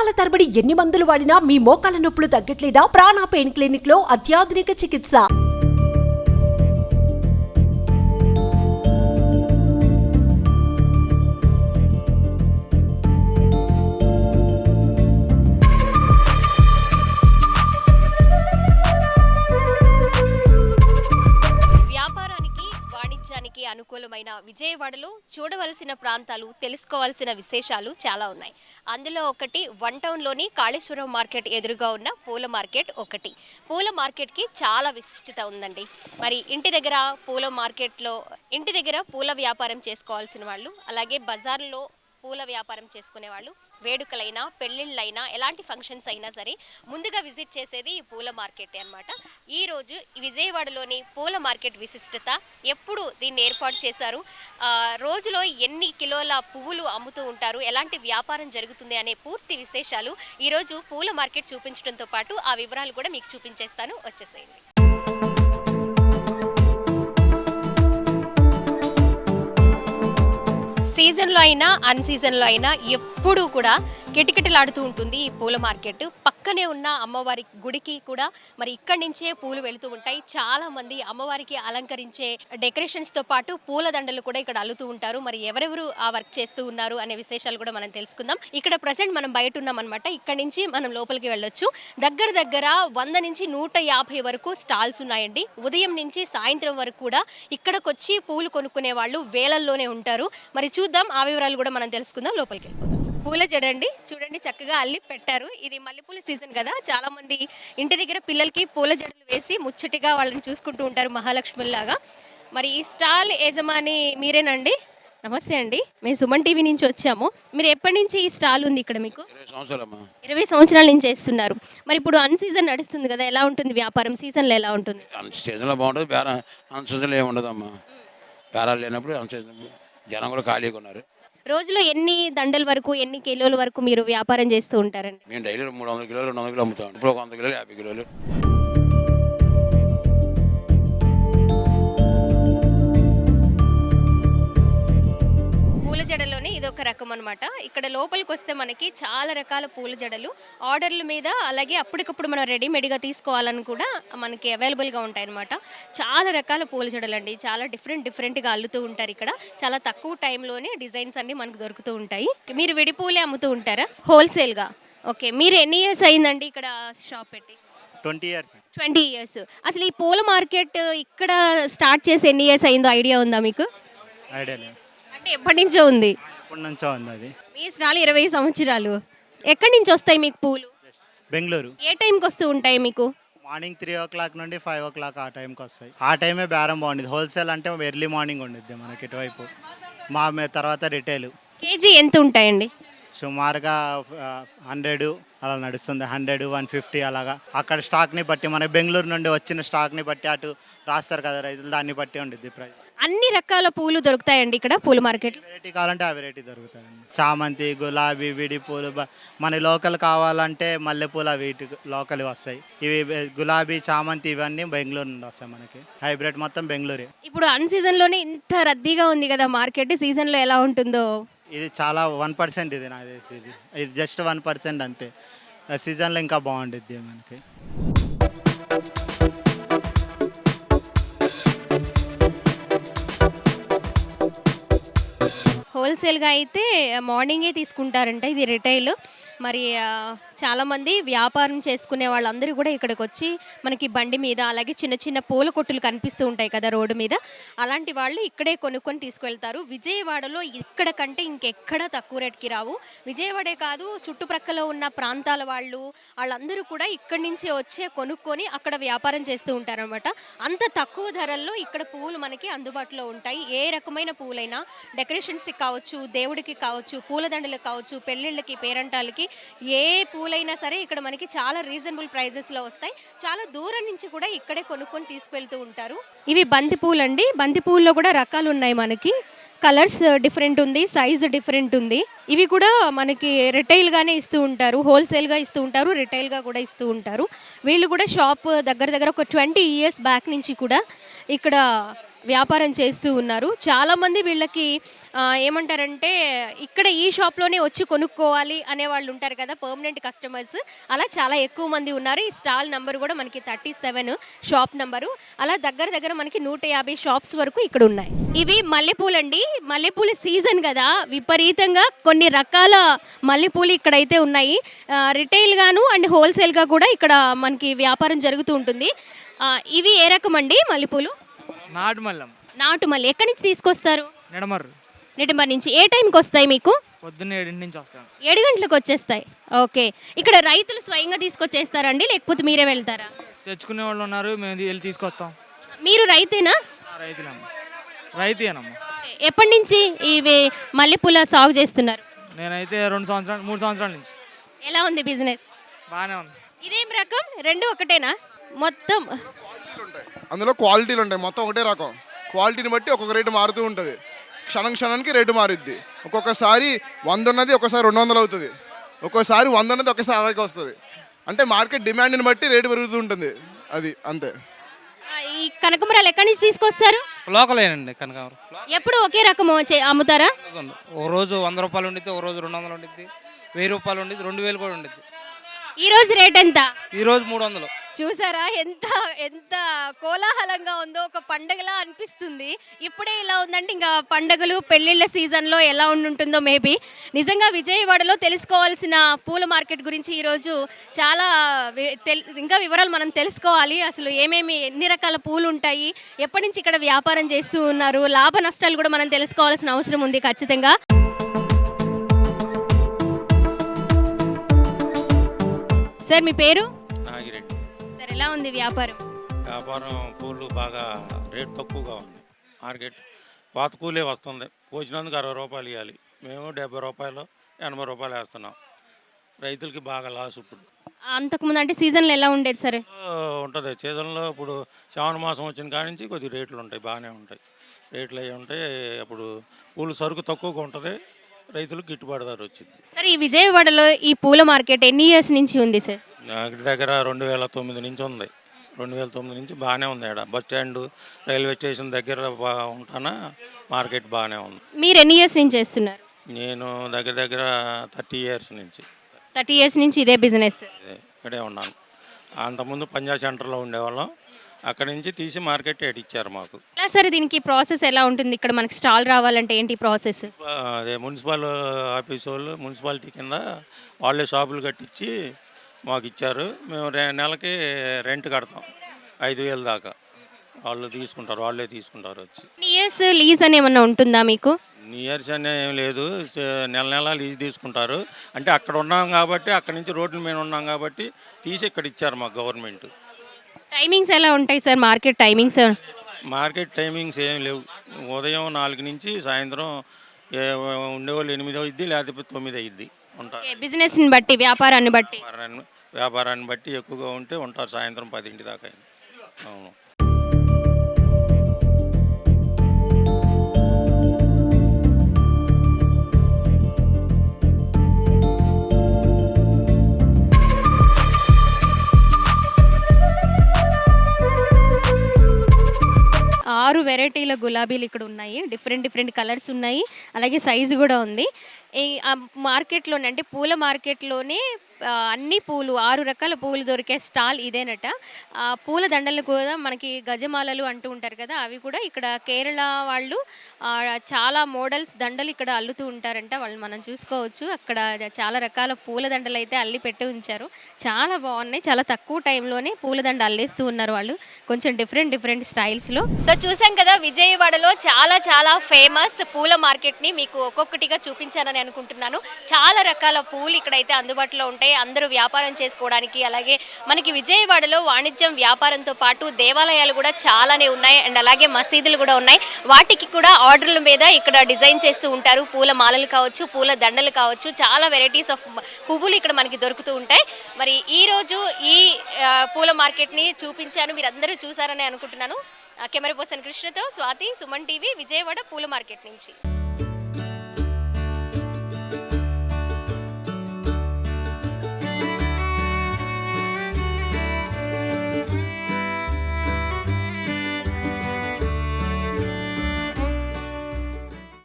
సంవత్సరాల తరబడి ఎన్ని మందులు వాడినా మీ మోకాల నొప్పులు తగ్గట్లేదా? ప్రాణ పెయిన్ క్లినిక్ లో అత్యాధునిక చికిత్స. అనుకూలమైన విజయవాడలో చూడవలసిన ప్రాంతాలు, తెలుసుకోవాల్సిన విశేషాలు చాలా ఉన్నాయి. అందులో ఒకటి వన్ టౌన్లోని కాళేశ్వరం మార్కెట్ ఎదురుగా ఉన్న పూల మార్కెట్ ఒకటి. పూల మార్కెట్కి చాలా విశిష్టత ఉందండి. మరి ఇంటి దగ్గర పూల వ్యాపారం చేసుకోవాల్సిన వాళ్ళు, అలాగే బజార్లో పూల వ్యాపారం చేసుకునే వాళ్ళు, వేడుకలైనా పెళ్ళిళ్ళైనా ఎలాంటి ఫంక్షన్స్ అయినా సరే ముందుగా విజిట్ చేసేది ఈ పూల మార్కెట్ అన్నమాట. ఈరోజు విజయవాడలోని పూల మార్కెట్ విశిష్టత, ఎప్పుడు దీన్ని ఏర్పాటు చేశారు, రోజులో ఎన్ని కిలోల పువ్వులు అమ్ముతూ ఉంటారు, ఎలాంటి వ్యాపారం జరుగుతుంది అనే పూర్తి విశేషాలు ఈరోజు పూల మార్కెట్ చూపించడంతో పాటు ఆ వివరాలు కూడా మీకు చూపించేస్తాను. వచ్చేసేయండి. సీజన్లో అయినా అన్ సీజన్లో అయినా ఎప్పుడూ కూడా కిటకిటలాడుతూ ఉంటుంది ఈ పూల మార్కెట్. పక్కనే ఉన్న అమ్మవారి గుడికి కూడా మరి ఇక్కడి నుంచే పూలు వెళుతూ ఉంటాయి. చాలా మంది అమ్మవారికి అలంకరించే డెకరేషన్స్తో పాటు పూల దండలు కూడా ఇక్కడ అల్లుతూ ఉంటారు. మరి ఎవరెవరు ఆ వర్క్ చేస్తూ ఉన్నారు అనే విశేషాలు కూడా మనం తెలుసుకుందాం. ఇక్కడ ప్రజెంట్ మనం బయట ఉన్నాం అనమాట. ఇక్కడ నుంచి మనం లోపలికి వెళ్ళొచ్చు. దగ్గర 100 నుంచి 150 వరకు స్టాల్స్ ఉన్నాయండి. ఉదయం నుంచి సాయంత్రం వరకు కూడా ఇక్కడికి వచ్చి పూలు కొనుక్కునే వాళ్ళు వేలల్లోనే ఉంటారు. మరి చూద్దాం, ఆ వివరాలు కూడా మనం తెలుసుకుందాం. లోపలికి వెళ్ళిపోతాం. పూల జడండి, చూడండి చక్కగా అల్లి పెట్టారు. ఇది మల్లెపూల సీజన్ కదా, చాలా మంది ఇంటి దగ్గర పిల్లలకి పూల జడలు వేసి ముచ్చటిగా వాళ్ళని చూసుకుంటూ ఉంటారు మహాలక్ష్మిలాగా. మరి ఈ స్టాల్ యజమాని మీరేనండి? నమస్తే అండి, మేము సుమన్ టీవీ నుంచి వచ్చాము. మీరు ఎప్పటి నుంచి ఈ స్టాల్ ఉంది ఇక్కడ? మీకు 20 సంవత్సరాల నుంచి చేస్తున్నారు. మరి ఇప్పుడు అన్ సీజన్ నడుస్తుంది కదా, ఎలా ఉంటుంది వ్యాపారం? సీజన్లో ఎలా ఉంటుంది? సీజన్లో బాగుంటుంది, అన్ సీజన్లో ఏమి ఉండదమ్మా. బేరాలు లేనప్పుడు అన్ సీజన్ జనం కూడా ఖాళీగా ఉన్నారు. రోజులో ఎన్ని దండల వరకు, ఎన్ని కిలోల వరకు మీరు వ్యాపారం చేస్తూ ఉంటారండి? మేము డైలీ 300 కిలోలు 200 కిలోలు అమ్ముతాం. ఇప్పుడు 100 కిలోలు 50 కిలోలు. పూల జడలోనే ఇది ఒక రకం అనమాట. ఇక్కడ లోపలికి వస్తే మనకి చాలా రకాల పూల జడలు ఆర్డర్ల మీద, అలాగే అప్పటికప్పుడు మనం రెడీమేడ్గా తీసుకోవాలని కూడా మనకి అవైలబుల్గా ఉంటాయి అనమాట. చాలా రకాల పూల జడలు అండి, చాలా డిఫరెంట్గా అల్లుతూ ఉంటారు ఇక్కడ. చాలా తక్కువ టైంలోనే డిజైన్స్ అన్ని మనకు దొరుకుతూ ఉంటాయి. మీరు విడి పూలే అమ్ముతూ ఉంటారా హోల్సేల్గా? ఓకే, మీరు ఎన్ని ఇయర్స్ అయిందండి ఇక్కడ షాప్ పెట్టి? 20 ఇయర్స్. అసలు ఈ పూల మార్కెట్ ఇక్కడ స్టార్ట్ చేసి ఎన్ని ఇయర్స్ అయిందో ఐడియా ఉందా మీకు? ఐడియా లేదు. అంటే ఎప్పటి నుంచో ఉంది? ఎప్పటి నుంచో ఉంది అది. మీ స్టాల్ 20 సంవత్సరాలు. ఎక్కడి నుంచి వస్తాయి మీకు పూలు? బెంగళూరు. ఏ టైంకి వస్తూ ఉంటాయి మీకు? మార్నింగ్ 3 o'clock నుండి 5 o'clock ఆ టైంకి వస్తాయి. ఆ టైమే బేరం బాగుంటుంది. హోల్సేల్ అంటే ఎర్లీ మార్నింగ్ ఉండిద్ది మనకి ఇటువైపు. తర్వాత రిటైల్. కేజీ ఎంత ఉంటాయండి? సుమారుగా 100 అలా నడుస్తుంది. 100, 150 అలాగా. అక్కడ స్టాక్ని బట్టి, మనకి బెంగళూరు నుండి వచ్చిన స్టాక్ని బట్టి అటు రాస్తారు కదా రైతులు, దాన్ని బట్టి ఉండిద్ది ప్రైస్. అన్ని రకాల పూలు దొరుకుతాయండి ఇక్కడ పూల మార్కెట్? వెరైటీ కావాలంటే ఆ వెరైటీ దొరుకుతాయండి. చామంతి, గులాబీ, విడి పూలు. మన లోకల్ కావాలంటే మల్లెపూలు వీటి లోకల్ వస్తాయి. ఇవి గులాబీ, చామంతి ఇవన్నీ బెంగళూరు నుండి వస్తాయి మనకి. హైబ్రిడ్ మొత్తం బెంగళూరే. ఇప్పుడు అన్ సీజన్లోనే ఇంత రద్దీగా ఉంది కదా మార్కెట్, సీజన్లో ఎలా ఉంటుందో? ఇది చాలా 1%. ఇది నాది ఇది జస్ట్ 1% అంతే. సీజన్లో ఇంకా బాగుంటుంది మనకి. హోల్సేల్గా అయితే మార్నింగే తీసుకుంటారంట, ఇది రిటైల్. మరి చాలామంది వ్యాపారం చేసుకునే వాళ్ళందరూ కూడా ఇక్కడికి వచ్చి మనకి బండి మీద, అలాగే చిన్న చిన్న పూల కొట్టులు కనిపిస్తూ ఉంటాయి కదా రోడ్డు మీద, అలాంటి వాళ్ళు ఇక్కడే కొనుక్కొని తీసుకువెళ్తారు. విజయవాడలో ఇక్కడ కంటే ఇంకెక్కడా తక్కువ రేట్కి రావు. విజయవాడే కాదు, చుట్టుప్రక్కల ఉన్న ప్రాంతాల వాళ్ళందరూ కూడా ఇక్కడి నుంచే వచ్చే కొనుక్కొని అక్కడ వ్యాపారం చేస్తూ ఉంటారనమాట. అంత తక్కువ ధరల్లో ఇక్కడ పూలు మనకి అందుబాటులో ఉంటాయి. ఏ రకమైన పూలైనా, డెకరేషన్స్కి కావచ్చు, దేవుడికి కావచ్చు, పూలదండలకు కావచ్చు, పెళ్ళిళ్ళకి, పేరంటాలకి, ఏ పూలైనా సరే ఇక్కడ మనకి చాలా రీజనబుల్ ప్రైజెస్లో వస్తాయి. చాలా దూరం నుంచి కూడా ఇక్కడే కొనుక్కొని తీసుకెళ్తూ ఉంటారు. ఇవి బంతి పూలు అండి. బంతి పూల్లో కూడా రకాలు ఉన్నాయి మనకి. కలర్స్ డిఫరెంట్ ఉంది, సైజ్ డిఫరెంట్ ఉంది. ఇవి కూడా మనకి రిటైల్గానే ఇస్తూ ఉంటారు, హోల్సేల్గా ఇస్తూ ఉంటారు, రిటైల్గా కూడా ఇస్తూ ఉంటారు. వీళ్ళు కూడా షాప్ దగ్గర ఒక 20 years బ్యాక్ నుంచి కూడా ఇక్కడ వ్యాపారం చేస్తూ ఉన్నారు. చాలామంది వీళ్ళకి ఏమంటారంటే ఇక్కడ ఈ షాప్లోనే వచ్చి కొనుక్కోవాలి అనే వాళ్ళు ఉంటారు కదా, పర్మనెంట్ కస్టమర్స్. అలా చాలా ఎక్కువ మంది ఉన్నారు. ఈ స్టాల్ నెంబర్ కూడా మనకి 37 షాప్ నెంబరు. అలా దగ్గర దగ్గర మనకి 150 షాప్స్ వరకు ఇక్కడ ఉన్నాయి. ఇవి మల్లెపూలు అండి. మల్లెపూల సీజన్ కదా, విపరీతంగా కొన్ని రకాల మల్లెపూలు ఇక్కడైతే ఉన్నాయి. రిటైల్ గాను అండ్ హోల్సేల్గా కూడా ఇక్కడ మనకి వ్యాపారం జరుగుతూ ఉంటుంది. ఇవి ఏ రకం అండి మల్లెపూలు? నాటు మల్లం. నాటు మల్లె ఎక్కడి నుంచి తీసుకొస్తారు? నిడమర్రు. నిడమర్ నుంచి. ఏ టైంకి వస్తాయి మీకు? పొద్దున్న 7 నుంచి వస్తాను. 7 గంటలకు వచ్చేస్తాయి. ఓకే. ఇక్కడ రైతులు స్వయంగా తీసుకొచ్చేస్తారండి లేకపోతే మీరే వెళ్తారా? తెచ్చుకునే వాళ్ళు ఉన్నారు, మేము వెళ్ళి తీసుకొస్తాం. మీరు రైతేనా? రైతేనమ్మా. ఎప్పటి నుంచి ఇవి మల్లెపూల సాగు చేస్తున్నారు? నేనైతే 2 సంవత్సరాలు 3 సంవత్సరాల నుంచి. ఎలా ఉంది బిజినెస్? బాగానే ఉంది. ఇదేం రకం? రెండు ఒకటేనా మొత్తం? అందులో క్వాలిటీలు ఉంటాయి, మొత్తం ఒకటే రకం. క్వాలిటీని బట్టి ఒక్కొక్క రేటు మారుతూ ఉంటుంది. క్షణానికి రేటు మారుద్ది. ఒక్కొక్కసారి 100 ఉన్నది ఒకసారి 200 అవుతుంది, ఒక్కోసారి 100 ఉన్నది ఒకసారి 60 వస్తుంది. అంటే మార్కెట్ డిమాండ్ని బట్టి రేటు పెరుగుతూ ఉంటుంది, అది అంతే. ఈ కనకమరాలు ఎక్కడి నుంచి తీసుకొస్తారు? లోకలేనండి కనకాంబరం. ఎప్పుడు ఒకే రకం అమ్ముతారా? ఓ రోజు 100 రూపాయలు ఉండిద్ది, ఓ రోజు 200 ఉండిద్ది, 1000 రూపాయలు ఉండిద్ది, 2000 కూడా ఉండిద్ది. ఈ రోజు రేట్ ఎంత? ఈ రోజు 300. చూసారా ఎంత ఎంత కోలాహలంగా ఉందో, ఒక పండగలా అనిపిస్తుంది. ఇప్పుడే ఇలా ఉందంటే ఇంకా పండగలు పెళ్ళిళ్ళ సీజన్లో ఎలా ఉంటుందో మేబీ. నిజంగా విజయవాడలో తెలుసుకోవాల్సిన పూల మార్కెట్ గురించి ఈరోజు చాలా ఇంకా వివరాలు మనం తెలుసుకోవాలి. అసలు ఏమేమి ఎన్ని రకాల పూలు ఉంటాయి, ఎప్పటి నుంచి ఇక్కడ వ్యాపారం చేస్తూ ఉన్నారు, లాభ నష్టాలు కూడా మనం తెలుసుకోవాల్సిన అవసరం ఉంది ఖచ్చితంగా. సార్ మీ పేరు? నాగిరెడ్డి. సార్ ఎలా ఉంది వ్యాపారం? వ్యాపారం పూలు బాగా రేట్ తక్కువగా ఉంది. మార్కెట్ పాత కూలే వస్తుంది. కోసినందుకు 60 రూపాయలు ఇవ్వాలి, మేము 70 రూపాయలు 80 రూపాయలు వేస్తున్నాం. రైతులకి బాగా లాస్. ఇప్పుడు అంతకుముందు అంటే సీజన్లో ఎలా ఉండేది సార్? ఉంటుంది సీజన్లో. ఇప్పుడు శ్రావణ మాసం వచ్చిన కాడి నుంచి కొద్దిగా రేట్లు ఉంటాయి, బాగానే ఉంటాయి. రేట్లు అవి ఉంటాయి. అప్పుడు పూలు సరుకు తక్కువగా ఉంటుంది, రైతులకు గిట్టుబాటు ధర వచ్చింది. సార్ ఈ విజయవాడలో ఈ పూల మార్కెట్ ఎన్ని ఇయర్స్ నుంచి ఉంది సార్? దగ్గర 2009 నుంచి ఉంది. 2009 నుంచి బాగానే ఉంది. ఆడ బస్ స్టాండ్, రైల్వే స్టేషన్ దగ్గర ఉంటానా మార్కెట్ బాగానే ఉంది. మీరు ఎన్ని ఇయర్స్ నుంచి చేస్తున్నారు? నేను దగ్గర 30 ఇయర్స్ నుంచి. 30 ఇయర్స్ నుంచి ఇదే బిజినెస్? ఇక్కడే ఉన్నాను. అంతకుముందు పంజాబ్ సెంటర్లో ఉండేవాళ్ళం, అక్కడి నుంచి తీసి మార్కెట్ ఇచ్చారు మాకు. ఎలా సార్ దీనికి ప్రాసెస్ ఎలా ఉంటుంది? ఇక్కడ మనకి స్టాల్ రావాలంటే ఏంటి ప్రాసెస్? అదే మున్సిపల్ ఆఫీస్ వాళ్ళు మున్సిపాలిటీ కింద వాళ్ళే షాపులు కట్టించి మాకు ఇచ్చారు. మేము నెలకి రెంట్ కడతాం 5000 దాకా. వాళ్ళే తీసుకుంటారు వచ్చి. ఇయర్స్ లీజ్ అని ఏమన్నా ఉంటుందా మీకు? ఇయర్స్ అనే ఏం లేదు, నెల లీజ్ తీసుకుంటారు. అంటే అక్కడ ఉన్నాం కాబట్టి, అక్కడి నుంచి రోడ్ల మీద ఉన్నాం కాబట్టి తీసి ఇక్కడ ఇచ్చారు మాకు గవర్నమెంట్. టైమింగ్స్ ఎలా ఉంటాయి sir market timings? Market timings ఏం లేవు. ఉదయం 4 నుంచి సాయంత్రం ఉండేవాళ్ళు 8 అవుద్ది, లేకపోతే 9 అవుద్ది ఉంటారు. బిజినెస్ని బట్టి, వ్యాపారాన్ని బట్టి ఎక్కువగా ఉంటే ఉంటారు సాయంత్రం 10 దాకా. అవును. ఆరు వెరైటీల గులాబీలు ఇక్కడ ఉన్నాయి. డిఫరెంట్ కలర్స్ ఉన్నాయి, అలాగే సైజు కూడా ఉంది. ఈ మార్కెట్లోనే అంటే పూల మార్కెట్లోనే అన్ని పూలు 6 రకాల పూలు దొరికే స్టాల్ ఇదేనట. పూల దండలు కూడా మనకి గజమాలలు అంటూ ఉంటారు కదా, అవి కూడా ఇక్కడ కేరళ వాళ్ళు చాలా మోడల్స్ దండలు ఇక్కడ అల్లుతూ ఉంటారంట. వాళ్ళు మనం చూసుకోవచ్చు. అక్కడ చాలా రకాల పూల దండలు అయితే అల్లి పెట్టి ఉంచారు. చాలా బాగున్నాయి. చాలా తక్కువ టైంలోనే పూలదండ అల్లేస్తూ ఉన్నారు వాళ్ళు, కొంచెం డిఫరెంట్ స్టైల్స్లో. సో చూసాం కదా, విజయవాడలో చాలా ఫేమస్ పూల మార్కెట్ని మీకు ఒక్కొక్కటిగా చూపించానని అనుకుంటున్నాను. చాలా రకాల పూలు ఇక్కడైతే అందుబాటులో ఉంటాయి అందరూ వ్యాపారం చేసుకోవడానికి. అలాగే మనకి విజయవాడలో వాణిజ్యం వ్యాపారంతో పాటు దేవాలయాలు కూడా చాలానే ఉన్నాయి, అండ్ అలాగే మసీదులు కూడా ఉన్నాయి. వాటికి కూడా ఆర్డర్ల మీద ఇక్కడ డిజైన్ చేస్తూ ఉంటారు. పూల మాలలు కావచ్చు, పూల దండలు కావచ్చు, చాలా వెరైటీస్ ఆఫ్ పువ్వులు ఇక్కడ మనకి దొరుకుతూ ఉంటాయి. మరి ఈరోజు ఈ పూల మార్కెట్ని చూపించాను, మీరు అందరూ చూసారని అనుకుంటున్నాను. కెమెరా పర్సన్ కృష్ణతో స్వాతి, సుమన్ టీవీ, విజయవాడ పూల మార్కెట్ నుంచి.